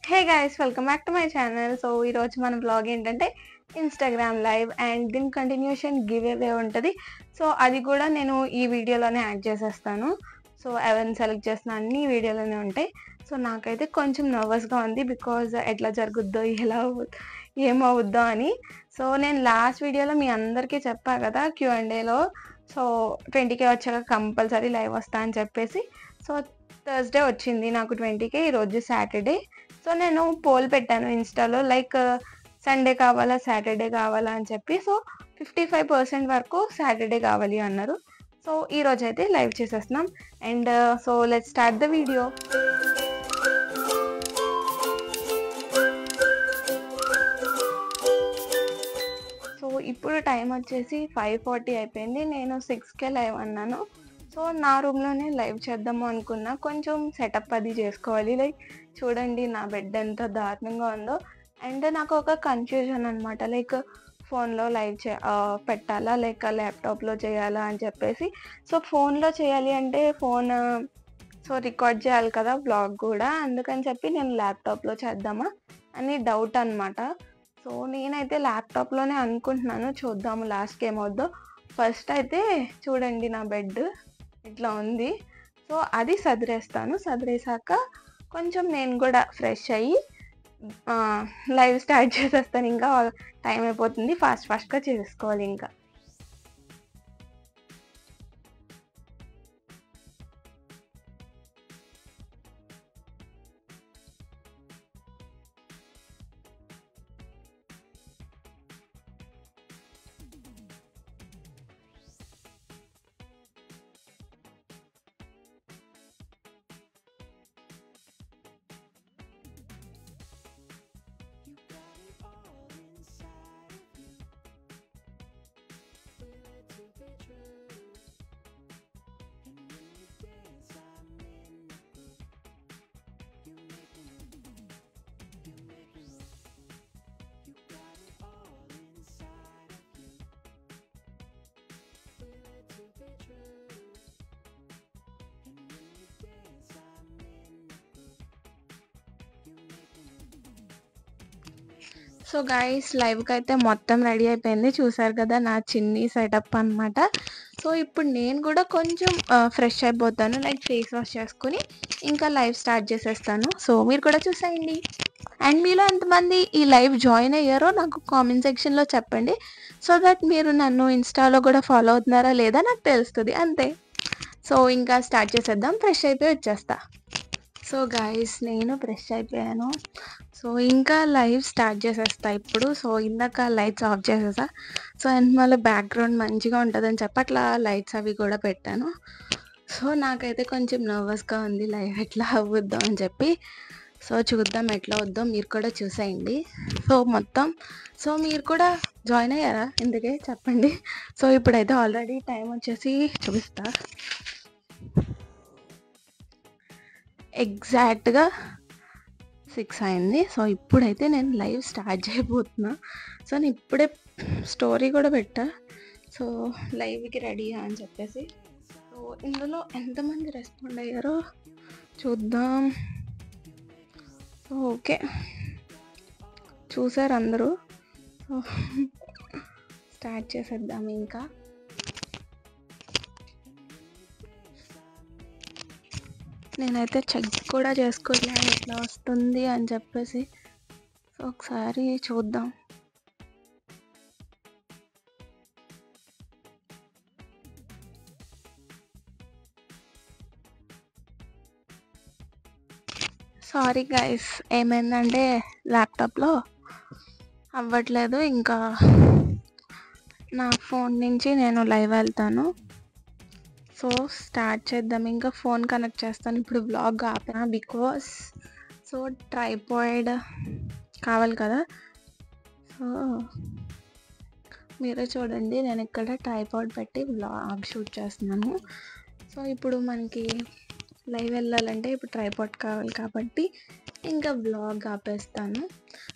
Hey guys welcome back to my channel. So ఈరోజు మన blog ఏంటంటే ఇన్స్టాగ్రామ్ లైవ్ అండ్ దీని కంటిన్యూషన్ గివ్ అవే ఉంటుంది. సో అది కూడా నేను ఈ వీడియోలోనే యాడ్ చేసేస్తాను. సో ఎవరిని సెలెక్ట్ చేసిన అన్ని వీడియోలోనే ఉంటాయి. సో నాకైతే కొంచెం నర్వస్గా ఉంది బికాజ్ ఎట్లా జరుగుద్దో ఏమవుద్దో అని. సో నేను లాస్ట్ వీడియోలో మీ అందరికీ చెప్పా కదా Q&Aలో. సో 20K వచ్చాక కంపల్సరీ లైవ్ వస్తా అని చెప్పేసి. సో థర్స్డే వచ్చింది నాకు 20K, ఈరోజు సాటర్డే. సో నేను పోల్ పెట్టాను ఇన్స్టాలో, లైక్ సండే కావాలా సాటర్డే కావాలా అని చెప్పి. సో 55% వరకు సాటర్డే కావాలి అన్నారు. సో ఈరోజు అయితే లైవ్ చేసేస్తున్నాం and so let's start the video. So ఇప్పుడు టైం వచ్చేసి 5:40 అయిపోయింది. నేను 6కే లైవ్ అన్నాను. సో నా రూమ్లోనే లైవ్ చేద్దాము అనుకున్నా. కొంచెం సెటప్ అది చేసుకోవాలి. లైక్ చూడండి నా బెడ్ ఎంత దారుణంగా ఉందో. అండ్ నాకు ఒక కన్ఫ్యూజన్ అనమాట, లైక్ ఫోన్లో లైవ్ పెట్టాలా లేక ల్యాప్టాప్లో చేయాలా అని చెప్పేసి. సో ఫోన్లో చేయాలి అంటే ఫోన్ రికార్డ్ చేయాలి కదా బ్లాగ్ కూడా, అందుకని చెప్పి నేను ల్యాప్టాప్లో చేద్దామా అని డౌట్ అనమాట. సో నేనైతే ల్యాప్టాప్లోనే అనుకుంటున్నాను, చూద్దాము లాస్ట్కి ఏమవుద్దో. ఫస్ట్ అయితే చూడండి నా బెడ్ ఇట్లా ఉంది. సో అది సదిరేసాక కొంచెం నేను కూడా ఫ్రెష్ అయ్యి లైవ్ స్టార్ట్ చేసేస్తాను. ఇంకా టైం అయిపోతుంది, ఫాస్ట్గా చేసుకోవాలి ఇంకా. సో గైస్ లైవ్కి అయితే మొత్తం రెడీ అయిపోయింది, చూసారు కదా నా చిన్ని సెటప్ అనమాట. సో ఇప్పుడు నేను కూడా కొంచెం ఫ్రెష్ అయిపోతాను, లైక్ ఫేస్ వాష్ చేసుకుని ఇంకా లైవ్ స్టార్ట్ చేసేస్తాను. సో మీరు కూడా చూసేయండి. అండ్ మీలో ఎంతమంది ఈ లైవ్ జాయిన్ అయ్యారో నాకు కామెంట్ సెక్షన్లో చెప్పండి. సో దట్ మీరు నన్ను ఇన్స్టాలో కూడా ఫాలో అవుతున్నారా లేదా నాకు తెలుస్తుంది, అంతే. సో ఇంకా స్టార్ట్ చేసేద్దాం, ఫ్రెష్ అయిపోయి వచ్చేస్తా. సో గైస్ నేను ఫ్రెష్ అయిపోయాను. సో ఇంకా లైవ్ స్టార్ట్ చేసేస్తా ఇప్పుడు. సో ఇందాక లైట్స్ ఆఫ్ చేసేసా. సో అండ్ మళ్ళీ బ్యాక్గ్రౌండ్ మంచిగా ఉంటుందని చెప్పి అట్లా లైట్స్ అవి కూడా పెట్టాను. సో నాకైతే కొంచెం నర్వస్గా ఉంది లైవ్ ఎట్లా అవ్వద్దాం అని చెప్పి. సో చూద్దాం ఎట్లా వద్దో, మీరు కూడా చూసేయండి. సో మొత్తం సో మీరు కూడా జాయిన్ అయ్యారా ఇందుకే చెప్పండి. సో ఇప్పుడైతే ఆల్రెడీ టైం వచ్చేసి చూపిస్తా, ఎగ్జాక్ట్గా 6 అయింది. సో ఇప్పుడైతే నేను లైవ్ స్టార్ట్ చేయబోతున్నా. సో నేను ఇప్పుడే స్టోరీ కూడా పెట్టా, సో లైవ్కి రెడీ అని చెప్పేసి. సో ఇందులో ఎంతమంది రెస్పాండ్ అయ్యారో చూద్దాం. సో ఓకే, చూసారు అందరూ. సో స్టార్ట్ చేసేద్దాం ఇంకా. నేనైతే చెక్ కూడా చేసుకోవట్లేదు ఎట్లా వస్తుంది అని చెప్పేసి. సో ఒకసారి చూద్దాం. సారీ గైస్, ఏమైందంటే ల్యాప్టాప్లో అవ్వట్లేదు. ఇంకా నా ఫోన్ నుంచి నేను లైవ్ వెళ్తాను. సో స్టార్ట్ చేద్దాం. ఇంకా ఫోన్ కనెక్ట్ చేస్తాను ఇప్పుడు. బ్లాగ్ ఆపిన బికాస్ సో ట్రైపాడ్ కావాలి కదా. సో మీరే చూడండి, నేను ఇక్కడ ట్రైపాడ్ పెట్టి బ్లాగ్ షూట్ చేస్తున్నాను. సో ఇప్పుడు మనకి లైవ్ వెళ్ళాలంటే ఇప్పుడు ట్రైపాడ్ కావాలి కాబట్టి ఇంకా బ్లాగ్ ఆపేస్తాను.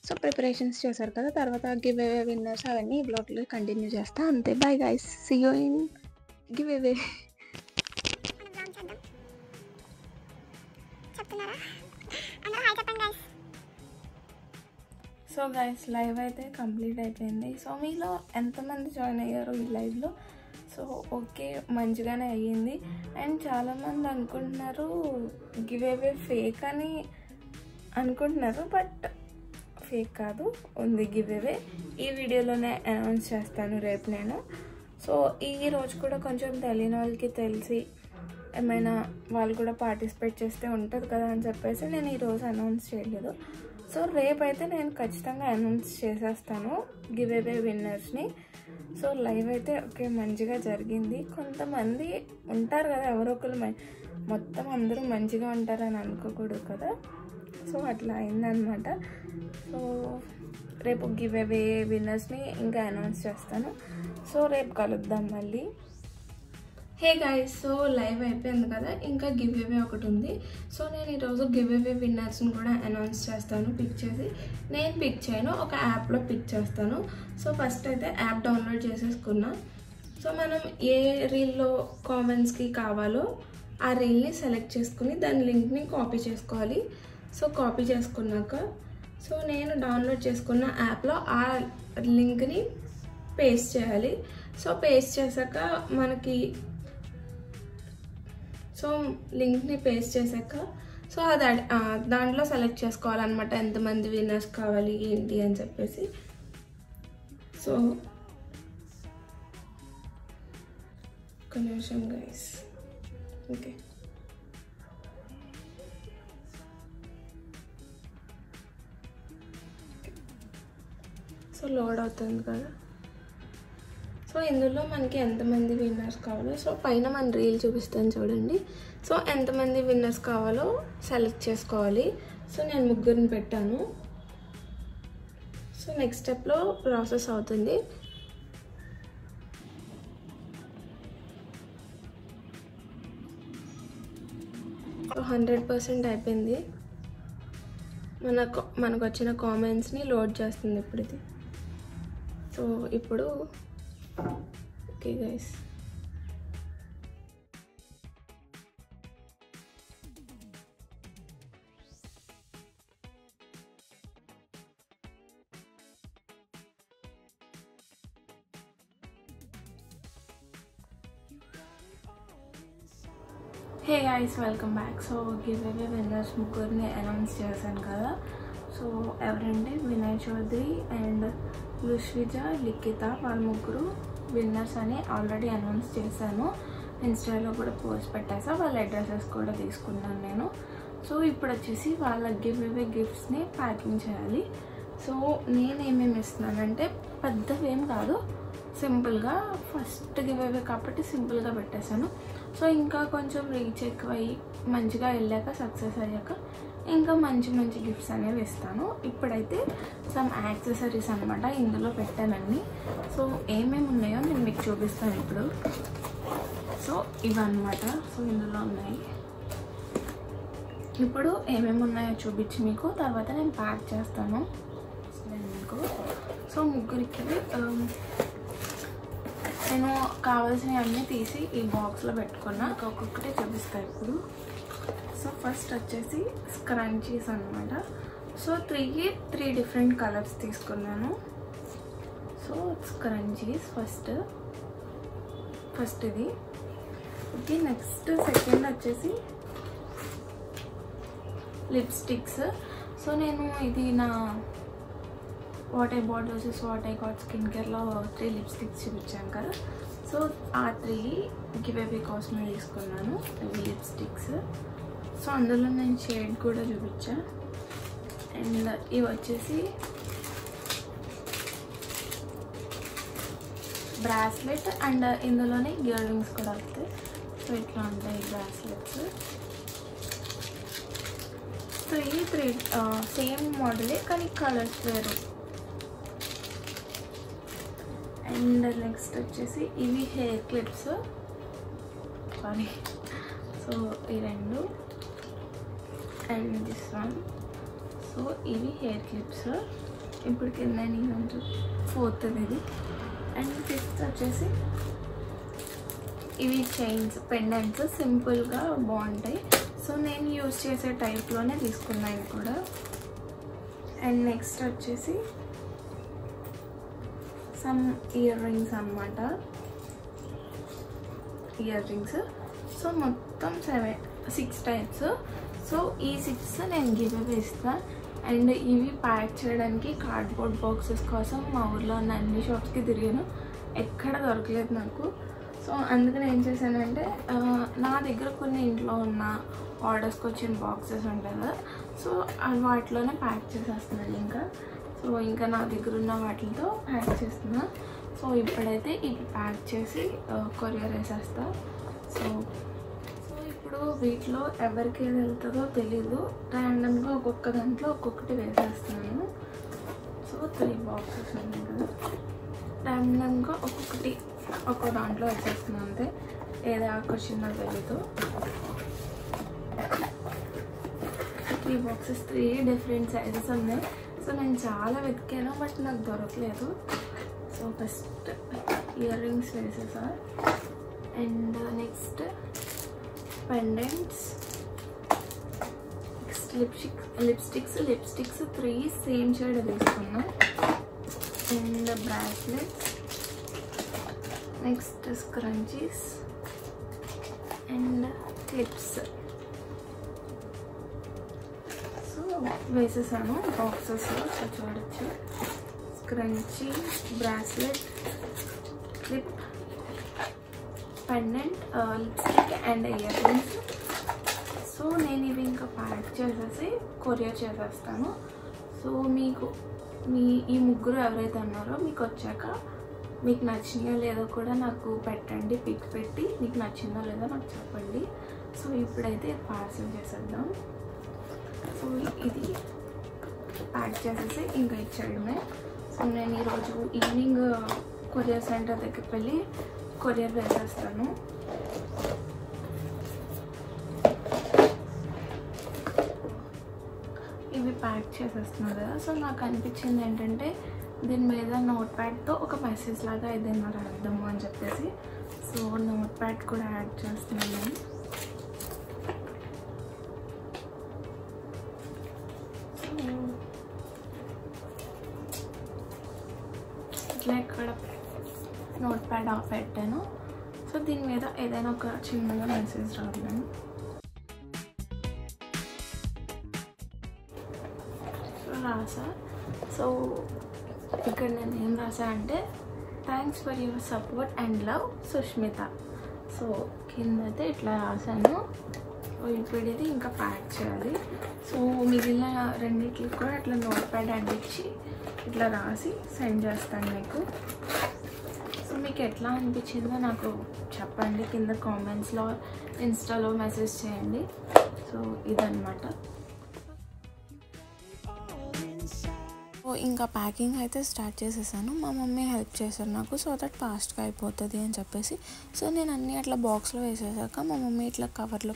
సో ప్రిపరేషన్స్ చేశారు కదా, తర్వాత గివ్ అవే విన్నర్స్ అవన్నీ ఈ బ్లాగ్లో కంటిన్యూ చేస్తా, అంతే. Bye guys, see you in giveaway. చెప్తున్నారా అందరూ హాయ్ చెప్పండి గైస్. సో గైస్ లైవ్ అయితే కంప్లీట్ అయిపోయింది. సో మీలో ఎంతమంది జాయిన్ అయ్యారు ఈ లైవ్లో? సో ఓకే, మంచిగానే అయ్యింది. అండ్ చాలామంది అనుకుంటున్నారు గివ్ అవే ఫేక్ అని అనుకుంటున్నారు, బట్ ఫేక్ కాదు, ఉంది గివ్ అవే. ఈ వీడియోలోనే అనౌన్స్ చేస్తాను రేపు నేను. సో ఈ రోజు కూడా కొంచెం తెలియని వాళ్ళకి తెలిసి ఏమైనా వాళ్ళు కూడా పార్టిసిపేట్ చేస్తే ఉంటుంది కదా అని చెప్పేసి నేను ఈరోజు అనౌన్స్ చేయలేదు. సో రేపైతే నేను ఖచ్చితంగా అనౌన్స్ చేసేస్తాను గివ్ అవే విన్నర్స్ని. సో లైవ్ అయితే ఓకే మంచిగా జరిగింది. కొంతమంది ఉంటారు కదా, ఎవరో ఒకరు మొత్తం అందరూ మంచిగా ఉంటారని అనుకోకూడదు కదా. సో అట్లా అయిందనమాట. సో రేపు గివ్ అవే విన్నర్స్ని ఇంకా అనౌన్స్ చేస్తాను. సో రేపు కలుద్దాం మళ్ళీ. హే గైస్, సో లైవ్ అయిపోయింది కదా, ఇంకా గివ్ అవే ఒకటి ఉంది. సో నేను ఈరోజు గివ్ అవే విన్నర్స్ని కూడా అనౌన్స్ చేస్తాను. పిక్ చేసి నేను పిక్ చేయను, ఒక యాప్లో పిక్ చేస్తాను. సో ఫస్ట్ అయితే యాప్ డౌన్లోడ్ చేసేసుకున్నా. సో మనం ఏ రీల్లో కామెంట్స్కి కావాలో ఆ రీల్ని సెలెక్ట్ చేసుకుని దాని లింక్ని కాపీ చేసుకోవాలి. సో కాపీ చేసుకున్నాక సో నేను డౌన్లోడ్ చేసుకున్న యాప్లో ఆ లింక్ని పేస్ట్ చేయాలి. సో పేస్ట్ చేశాక మనకి సో లింక్ని పేస్ట్ చేశాక సో అది దాంట్లో సెలెక్ట్ చేసుకోవాలన్నమాట, ఎంతమంది విన్నర్స్ కావాలి ఏంటి అని చెప్పేసి. సో ఒక నిమిషం గైస్. ఓకే, సో లోడ్ అవుతుంది కదా. సో ఇందులో మనకి ఎంతమంది విన్నర్స్ కావాలో, సో పైన మన రీల్ చూపిస్తాను చూడండి. సో ఎంతమంది విన్నర్స్ కావాలో సెలెక్ట్ చేసుకోవాలి. సో నేను 3 పెట్టాను. సో నెక్స్ట్ స్టెప్లో ప్రాసెస్ అవుతుంది. సో 100% అయిపోయింది. మనకు వచ్చిన కామెంట్స్ని లోడ్ చేస్తుంది ఇప్పుడు ఇది. సో ఇప్పుడు okay guys, hey guys, welcome back. So give away winners 3 announce చేశాను కదా. సో ఎవరంటే వినయ్ చౌదరి అండ్ లుష్విజ, లిఖిత, వాళ్ళ 3 విన్నర్స్ అని ఆల్రెడీ అనౌన్స్ చేశాను. ఇన్స్టాలో కూడా పోస్ట్ పెట్టేసా, వాళ్ళ అడ్రసెస్ కూడా తీసుకున్నాను నేను. సో ఇప్పుడు వచ్చేసి వాళ్ళ గివ్ అవే గిఫ్ట్స్ని ప్యాకింగ్ చేయాలి. సో నేనేమేమి ఇస్తున్నానంటే పెద్దవేం కాదు, సింపుల్గా ఫస్ట్ గివ్ అవే కాబట్టి సింపుల్గా పెట్టేశాను. సో ఇంకా కొంచెం రీచ్ ఎక్కువయ్యి మంచిగా వెళ్ళాక సక్సెస్ అయ్యాక ఇంకా మంచి మంచి గిఫ్ట్స్ అనేవి ఇస్తాను. ఇప్పుడైతే సమ్ యాక్సెసరీస్ అనమాట ఇందులో పెట్టానండి. సో ఏమేమి ఉన్నాయో నేను మీకు చూపిస్తాను ఇప్పుడు. సో ఇవన్నమాట, సో ఇందులో ఉన్నాయి. ఇప్పుడు ఏమేమి ఉన్నాయో చూపించి మీకు తర్వాత నేను ప్యాక్ చేస్తాను మీకు. సో 3కి నేను కావాల్సినవన్నీ తీసి ఈ బాక్స్లో పెట్టుకున్నా, ఒక్కొక్కటి చూపిస్తాను ఇప్పుడు. సో ఫస్ట్ వచ్చేసి స్క్రంచీస్ అనమాట. సో 3 డిఫరెంట్ కలర్స్ తీసుకున్నాను. సో స్క్రంచీస్ ఫస్ట్ ఇది ఓకే. నెక్స్ట్ సెకండ్ వచ్చేసి లిప్స్టిక్స్. సో నేను ఇది నా what I bought versus what I got skin కేర్లో 3 లిప్స్టిక్స్ చూపించాను కదా. సో ఆ 3 గివ్ అవే కోసమే తీసుకున్నాను ఇవి లిప్స్టిక్స్. సో అందులో నేను షేడ్ కూడా చూపించా. అండ్ ఇవి వచ్చేసి బ్రాస్లెట్ అండ్ ఇందులోనే ఇయర్ రింగ్స్ కూడా వస్తాయి. సో ఇట్లా ఉంటాయి బ్రాస్లెట్స్. 3 సేమ్ మోడలే కానీ కలర్స్ వేరు. అండ్ నెక్స్ట్ వచ్చేసి ఇవి హెయిర్ క్లిప్స్, సారీ. సో ఈ 2 అండ్ దిస్ వన్. సో ఇవి హెయిర్ క్లిప్స్. ఇప్పుడు కింద నేను 4th ఇది. అండ్ 5th వచ్చేసి ఇవి చైన్స్, పెండెంట్స్ బాగుంటాయి. సో నేను యూజ్ చేసే టైప్లోనే తీసుకున్నాను కూడా. అండ్ నెక్స్ట్ వచ్చేసి సమ్ ఇయర్ రింగ్స్ అనమాట. ఇయర్ రింగ్స్ సో మొత్తం 6 టైప్స్. సో ఈ 6 నేను గివ్ అవే ఇస్తాను. అండ్ ఇవి ప్యాక్ చేయడానికి కార్డ్బోర్డ్ బాక్సెస్ కోసం మా ఊర్లో ఉన్న అన్ని షాప్స్కి తిరిగాను, ఎక్కడ దొరకలేదు నాకు. సో అందుకని ఏం చేశానంటే నా దగ్గర కొన్ని ఇంట్లో ఉన్న ఆర్డర్స్కి వచ్చిన బాక్సెస్ ఉంటాయి కదా, సో వాటిలోనే ప్యాక్ చేసేస్తున్నాను ఇంకా. సో ఇంకా నా దగ్గర ఉన్న వాటితో ప్యాక్ చేస్తున్నా. సో ఇప్పుడైతే ఇవి ప్యాక్ చేసి కొరియర్ వేసేస్తా. సో ఇప్పుడు వీటిలో ఎవరికి ఏది వెళ్తుందో తెలీదు, ర్యాండమ్గా ఒక్కొక్క దాంట్లో ఒక్కొక్కటి వేసేస్తున్నాను. సో 3 బాక్సెస్ ఉన్నాయి కదా, ర్యాండమ్గా ఒక్కొక్కటి ఒక్కో దాంట్లో వేసేస్తున్నాను అంతే, ఏది ఆకర్షిందో తెలీదు. 3 బాక్సెస్ 3 డిఫరెంట్ సైజెస్ ఉన్నాయి. సో నేను చాలా వెతికాను బట్ నాకు దొరకలేదు. సో ఫస్ట్ ఇయర్ రింగ్స్ వేసేసా. And next pendants, next lipsticks 3 same shade తీసుకున్నా. And bracelets, next scrunchies and clips. So వేసేసాను బాక్సెస్ చూడొచ్చు. Scrunchie, bracelet, clip, pendant, lipstick and earrings. So నేను ఇవి ఇంకా ప్యాక్ చేసేసి కొరియర్ చేసేస్తాను. సో మీకు ఈ ముగ్గురు ఎవరైతే ఉన్నారో మీకు వచ్చాక మీకు నచ్చినాయో లేదో కూడా నాకు పెట్టండి, పిక్ పెట్టి మీకు నచ్చిందో లేదో నాకు చెప్పండి. సో ఇప్పుడైతే పార్సల్ చేసేద్దాం. సో ఇది ప్యాక్ చేసేసి ఇంకా ఇచ్చేయడమే. సో నేను ఈరోజు ఈవినింగ్ కొరియర్ సెంటర్ దగ్గరికి వెళ్ళి కొరియర్ వేసేస్తాను. ఇవి ప్యాక్ చేసేస్తున్నారు కదా, సో నాకు అనిపించింది ఏంటంటే దీని మీద నోట్ ప్యాడ్తో ఒక మెసేజ్ లాగా ఏదైనా రాద్దాము అని చెప్పేసి, సో నోట్ ప్యాడ్ కూడా యాడ్ చేస్తున్నాను. ఇట్లా ఇక్కడ నోట్ ప్యాడ్ ఆఫ్ పెట్టాను. సో దీని మీద ఏదైనా ఒక చిన్నగా మెసేజ్ రాద్దాము. సో రాసా. సో ఇక్కడ నేను ఏం రాసా అంటే thanks for your support and love Sushmita. So కింద అయితే ఇట్లా రాసాను. సో ఇప్పుడు ఇది ఇంకా ప్యాక్ చేయాలి. సో మిగిలిన రెండింటికి కూడా ఇట్లా నోట్ ప్యాడ్ అంటించి ఇట్లా రాసి సెండ్ చేస్తాను మీకు. సో మీకు ఎట్లా అనిపించిందో నాకు చెప్పండి కింద కామెంట్స్లో, ఇన్స్టాలో మెసేజ్ చేయండి. సో ఇదన్నమాట. సో ఇంకా ప్యాకింగ్ అయితే స్టార్ట్ చేసేసాను. మా మమ్మీ హెల్ప్ చేశారు నాకు, సో దట్ ఫాస్ట్గా అయిపోతుంది అని చెప్పేసి. సో నేను అన్నీ అట్లా బాక్స్లో వేసేసాక మా మమ్మీ ఇట్లా కవర్లో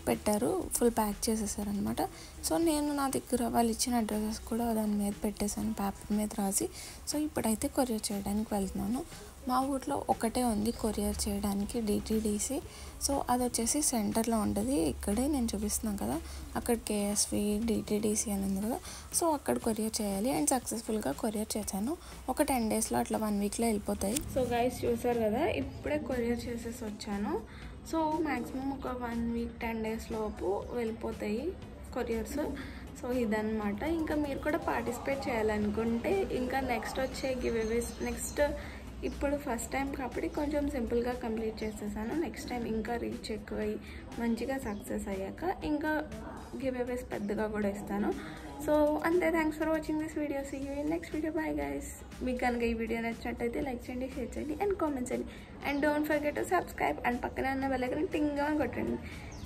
పెట్టారు, ఫుల్ ప్యాక్ చేసేసారు అనమాట. సో నేను నా దగ్గర వాళ్ళు ఇచ్చిన అడ్రసెస్ కూడా దాని మీద పెట్టేశాను, పేపర్ మీద రాసి. సో ఇప్పుడైతే కొరియర్ చేయడానికి వెళ్తున్నాను. మా ఊర్లో ఒకటే ఉంది కొరియర్ చేయడానికి, డిటీడీసీ. సో అది వచ్చేసి సెంటర్లో ఉంటుంది, ఇక్కడే నేను చూపిస్తున్నాను కదా, అక్కడ కేఎస్వి డిటీడీసీ అని ఉంది కదా. సో అక్కడ కొరియర్ చేయాలి అండ్ సక్సెస్ఫుల్గా కొరియర్ చేశాను. ఒక 10 డేస్లో అట్లా 1 వీక్లో వెళ్ళిపోతాయి. సో గైస్ చూసారు కదా, ఇప్పుడే కొరియర్ చేసేసి వచ్చాను. సో మ్యాక్సిమం ఒక 1 వీక్ 10 డేస్ లోపు వెళ్ళిపోతాయి కొరియర్స్. సో ఇదన్నమాట. ఇంకా మీరు కూడా పార్టిసిపేట్ చేయాలనుకుంటే ఇంకా నెక్స్ట్ వచ్చే గివ్ అవేస్, నెక్స్ట్ ఇప్పుడు ఫస్ట్ టైం కాబట్టి కొంచెం సింపుల్గా కంప్లీట్ చేసేసాను. నెక్స్ట్ టైం ఇంకా రీచ్ ఎక్కువ అయ్యి మంచిగా సక్సెస్ అయ్యాక ఇంకా గివ్ అవేస్ పెద్దగా కూడా ఇస్తాను. సో అంతే, thanks for watching this video. See you in next video. Bye guys. మీకు కనుక ఈ వీడియో నచ్చినట్టయితే లైక్ చేయండి, షేర్ చేయండి అండ్ కామెంట్ చేయండి. And don't forget to subscribe and పక్కనే ఉన్న బెల్ ఐకాన్ టింగ్ అని కొట్టండి,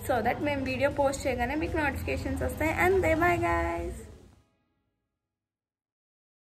సో దట్ మేము వీడియో పోస్ట్ చేయగానే మీకు నోటిఫికేషన్స్ వస్తాయి. అంతే, బాయ్ గైస్.